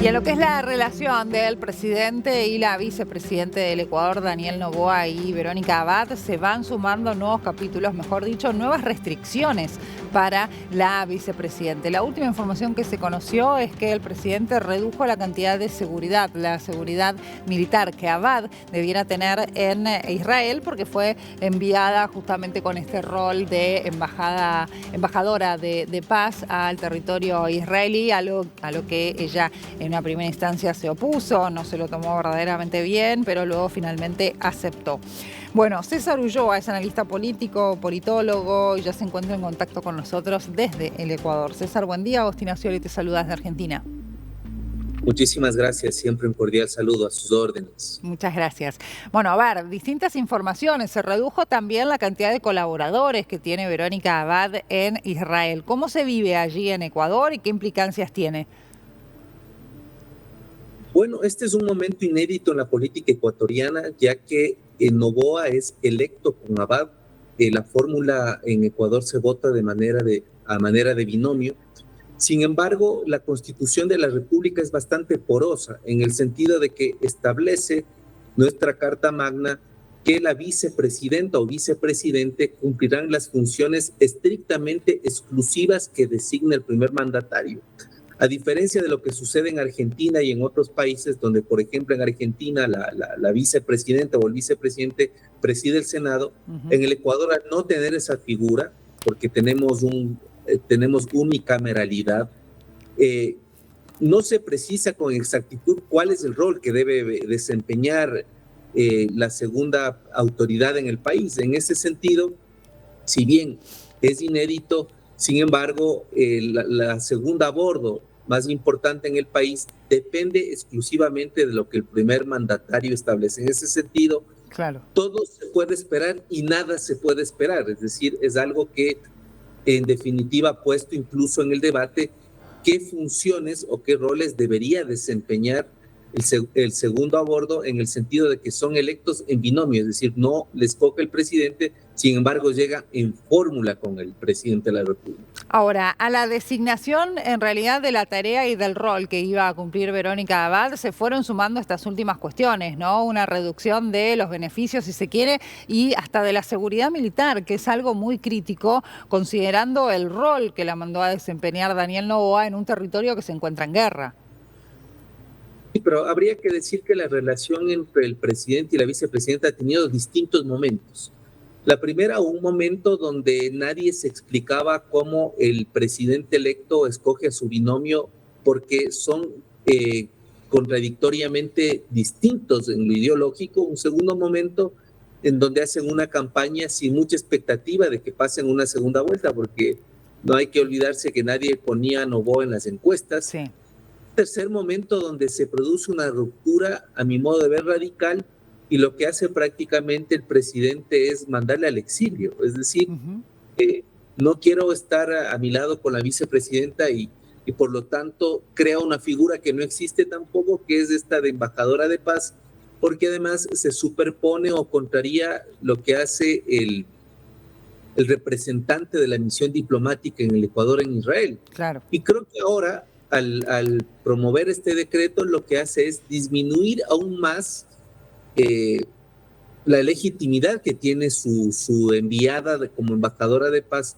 Y a lo que es la relación del presidente y la vicepresidente del Ecuador, Daniel Noboa y Verónica Abad, se van sumando nuevos capítulos, mejor dicho, nuevas restricciones para la vicepresidente. La última información que se conoció es que el presidente redujo la cantidad de seguridad, la seguridad militar que Abad debiera tener en Israel, porque fue enviada justamente con este rol de embajadora de paz al territorio israelí, a lo que ella en una primera instancia se opuso, no se lo tomó verdaderamente bien, pero luego finalmente aceptó. Bueno, César Ulloa es analista político, politólogo y ya se encuentra en contacto con nosotros desde el Ecuador. César, buen día. Agostina Scioli te saluda desde Argentina. Muchísimas gracias, siempre un cordial saludo a sus órdenes. Muchas gracias. Bueno, a ver, distintas informaciones. Se redujo también la cantidad de colaboradores que tiene Verónica Abad en Israel. ¿Cómo se vive allí en Ecuador y qué implicancias tiene? Bueno, este es un momento inédito en la política ecuatoriana, ya que Noboa es electo con Abad. La fórmula en Ecuador se vota a manera de binomio. Sin embargo, la Constitución de la República es bastante porosa, en el sentido de que establece nuestra Carta Magna que la vicepresidenta o vicepresidente cumplirán las funciones estrictamente exclusivas que designa el primer mandatario. A diferencia de lo que sucede en Argentina y en otros países, donde, por ejemplo, en Argentina la vicepresidenta o el vicepresidente preside el Senado, en el Ecuador, al no tener esa figura, porque tenemos unicameralidad, no se precisa con exactitud cuál es el rol que debe desempeñar la segunda autoridad en el país. En ese sentido, si bien es inédito, sin embargo, la segunda a bordo más importante en el país depende exclusivamente de lo que el primer mandatario establece. En ese sentido, claro, todo se puede esperar y nada se puede esperar. Es decir, es algo que en definitiva ha puesto incluso en el debate qué funciones o qué roles debería desempeñar el segundo a bordo, en el sentido de que son electos en binomio, es decir, no les toca el presidente, sin embargo llega en fórmula con el presidente de la República. Ahora, a la designación en realidad de la tarea y del rol que iba a cumplir Verónica Abad se fueron sumando estas últimas cuestiones, ¿no? Una reducción de los beneficios, si se quiere, y hasta de la seguridad militar, que es algo muy crítico, considerando el rol que la mandó a desempeñar Daniel Noboa en un territorio que se encuentra en guerra. Sí, pero habría que decir que la relación entre el presidente y la vicepresidenta ha tenido distintos momentos. La primera, un momento donde nadie se explicaba cómo el presidente electo escoge a su binomio, porque son contradictoriamente distintos en lo ideológico. Un segundo momento en donde hacen una campaña sin mucha expectativa de que pasen una segunda vuelta, porque no hay que olvidarse que nadie ponía a Noboa en las encuestas. Sí. Tercer momento donde se produce una ruptura, a mi modo de ver, radical, y lo que hace prácticamente el presidente es mandarle al exilio. Es decir, no quiero estar a mi lado con la vicepresidenta y por lo tanto crea una figura que no existe tampoco, que es esta de embajadora de paz, porque además se superpone o contraría lo que hace el representante de la misión diplomática en el Ecuador en Israel. Claro. Y creo que ahora, al promover este decreto, lo que hace es disminuir aún más la legitimidad que tiene su enviada como embajadora de paz,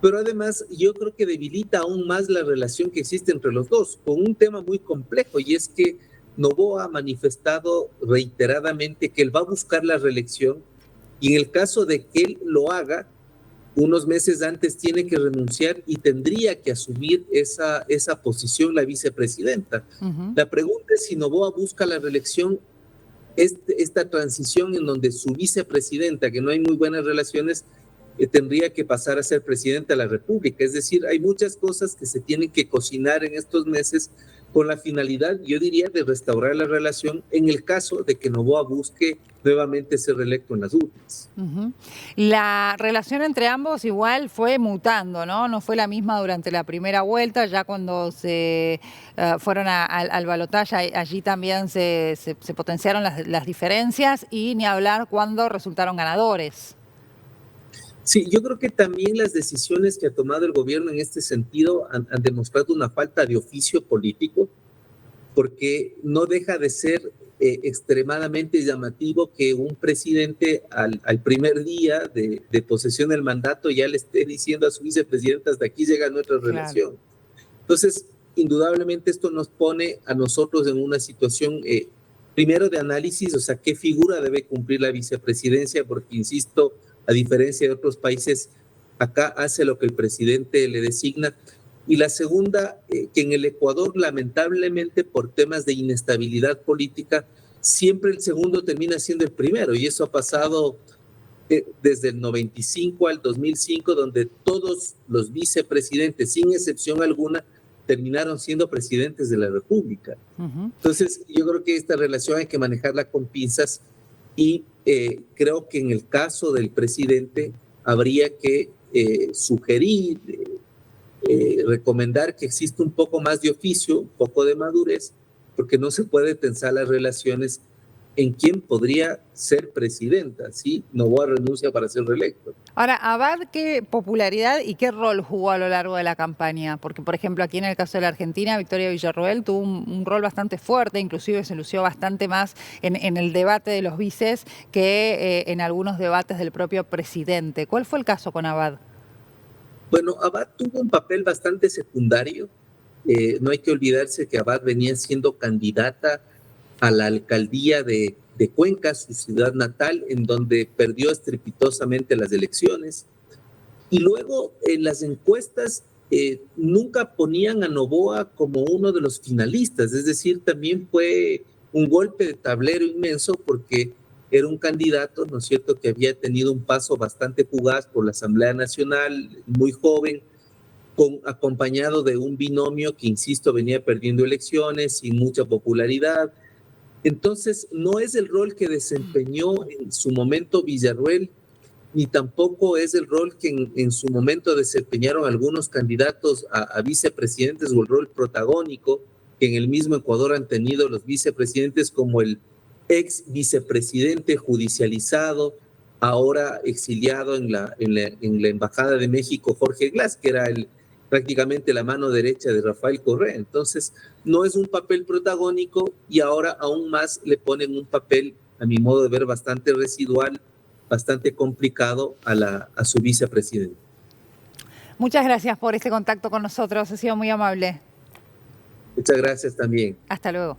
pero además yo creo que debilita aún más la relación que existe entre los dos, con un tema muy complejo, y es que Noboa ha manifestado reiteradamente que él va a buscar la reelección, y en el caso de que él lo haga, unos meses antes tiene que renunciar y tendría que asumir esa posición la vicepresidenta. La pregunta es si Noboa busca la reelección, esta transición en donde su vicepresidenta, que no hay muy buenas relaciones, tendría que pasar a ser presidenta de la República. Es decir, hay muchas cosas que se tienen que cocinar en estos meses con la finalidad, yo diría, de restaurar la relación en el caso de que Noboa busque nuevamente ser reelecto en las urnas. La relación entre ambos igual fue mutando, ¿no? No fue la misma durante la primera vuelta, ya cuando se fueron al balotaje, allí también se potenciaron las diferencias, y ni hablar cuando resultaron ganadores. Sí, yo creo que también las decisiones que ha tomado el gobierno en este sentido han demostrado una falta de oficio político, porque no deja de ser extremadamente llamativo que un presidente al primer día de posesión del mandato ya le esté diciendo a su vicepresidenta: hasta aquí llega nuestra Claro. relación. Entonces, indudablemente esto nos pone a nosotros en una situación, primero de análisis, o sea, qué figura debe cumplir la vicepresidencia, porque, insisto, a diferencia de otros países, acá hace lo que el presidente le designa. Y la segunda, que en el Ecuador, lamentablemente, por temas de inestabilidad política, siempre el segundo termina siendo el primero, y eso ha pasado desde el 95 al 2005, donde todos los vicepresidentes, sin excepción alguna, terminaron siendo presidentes de la República. Entonces, yo creo que esta relación hay que manejarla con pinzas y creo que en el caso del presidente habría que sugerir, recomendar que exista un poco más de oficio, un poco de madurez, porque no se puede tensar las relaciones en quién podría ser presidenta, ¿sí? Noboa renuncia para ser reelecto. Ahora, Abad, ¿qué popularidad y qué rol jugó a lo largo de la campaña? Porque, por ejemplo, aquí en el caso de la Argentina, Victoria Villarroel tuvo un rol bastante fuerte, inclusive se lució bastante más en el debate de los vices que en algunos debates del propio presidente. ¿Cuál fue el caso con Abad? Bueno, Abad tuvo un papel bastante secundario. No hay que olvidarse que Abad venía siendo candidata a la alcaldía de Cuenca, su ciudad natal, en donde perdió estrepitosamente las elecciones. Y luego en las encuestas nunca ponían a Noboa como uno de los finalistas, es decir, también fue un golpe de tablero inmenso porque era un candidato, ¿no es cierto?, que había tenido un paso bastante fugaz por la Asamblea Nacional, muy joven, acompañado de un binomio que, insisto, venía perdiendo elecciones sin mucha popularidad. Entonces, no es el rol que desempeñó en su momento Villarroel, ni tampoco es el rol que en su momento desempeñaron algunos candidatos a vicepresidentes, o el rol protagónico que en el mismo Ecuador han tenido los vicepresidentes, como el ex vicepresidente judicializado, ahora exiliado en la Embajada de México, Jorge Glass, que era prácticamente la mano derecha de Rafael Correa. Entonces, no es un papel protagónico, y ahora aún más le ponen un papel, a mi modo de ver, bastante residual, bastante complicado a su vicepresidente. Muchas gracias por este contacto con nosotros, ha sido muy amable. Muchas gracias también. Hasta luego.